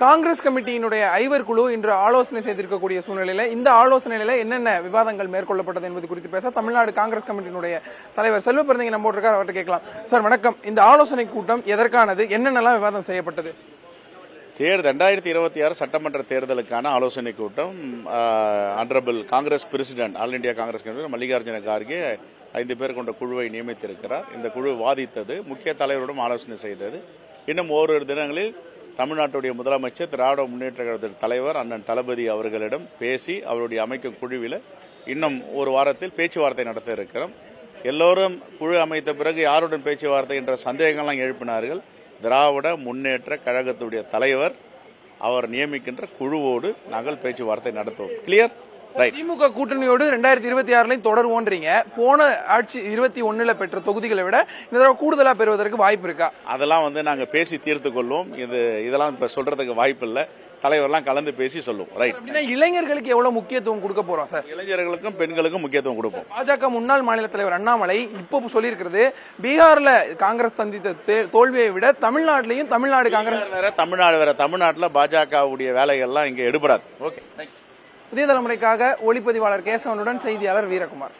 காங்கிரஸ் கமிட்டியினுடைய ஐவர் குழு இன்று ஆலோசனை செய்திருக்கக்கூடிய சூழ்நிலையில இந்த ஆலோசனையில என்னென்ன விவாதங்கள் மேற்கொள்ளப்பட்டது என்பது குறித்து பேச தமிழ்நாடு காங்கிரஸ் கமிட்டியினுடைய தலைவர் செல்வபிரந்தங்க நம்ம இருக்கார், அவர்கிட்ட கேட்கலாம். சார் வணக்கம். இந்த ஆலோசனை கூட்டம் எதற்கானது, என்னென்னலாம் விவாதம் செய்யப்பட்டது? 2026 சட்டமன்ற தேர்தலுக்கான ஆலோசனை கூட்டம் honourable Congress president, all India Congress committee Mallikarjuna Kharge 5 பேர் கொண்ட குழுவை நியமித்திருக்கிறார். இந்த குழு வாதித்தது, முக்கிய தலைவருடன் ஆலோசனை செய்தது. இன்னும் ஓரிரு தினங்களில் தமிழ்நாட்டுடைய முதலமைச்சர், திராவிட முன்னேற்ற கழகத்தின் தலைவர் அண்ணன் தளபதி அவர்களிடம் பேசி அவருடைய அமைக்கும் குழுவில் இன்னும் ஒரு வாரத்தில் பேச்சுவார்த்தை நடத்த இருக்கிறோம். எல்லோரும் குழு அமைத்த பிறகு யாருடன் பேச்சுவார்த்தை என்ற சந்தேகங்கள்லாம் எழுப்பினார்கள். திராவிட முன்னேற்ற கழகத்துடைய தலைவர் அவர் நியமிக்கின்ற குழுவோடு நாங்கள் பேச்சுவார்த்தை நடத்துவோம். கிளியர்? திமுக கூட்டணியோடு 2026 தொடருவோன்றீங்க. போன ஆட்சி 21 பெற்ற தொகுதிகளை விட இந்த தடவை கூடுதலா பெறுவதற்கு வாய்ப்பு இருக்கா? அதெல்லாம் நாங்க பேசி தீர்த்து கொள்வோம். இதெல்லாம் இப்ப சொல்றதுக்கு வாய்ப்பு இல்லை. தலைவர்லாம் கலந்து பேசி சொல்லுவோம். ரைட். இளைஞர்களுக்கு எவ்வளவு முக்கியத்துவம் கொடுக்க போறோம் சார்? இளைஞர்களுக்கும் பெண்களுக்கும் முக்கியத்துவம் கொடுப்போம். பாஜக முன்னாள் மாநில தலைவர் அண்ணாமலை இப்ப சொல்லியிருக்கிறது, பீகார்ல காங்கிரஸ் சந்தித்த தோல்வியை விட தமிழ்நாட்டிலையும் தமிழ்நாடு காங்கிரஸ் வேற, தமிழ்நாடு வேற. தமிழ்நாட்டில் பாஜகவுடைய வேலைகள்லாம் இங்க எடுபடாது. ஓகே. புதிய தலைமுறைக்காக ஒளிப்பதிவாளர் கேசவனுடன் செய்தியாளர் வீரகுமார்.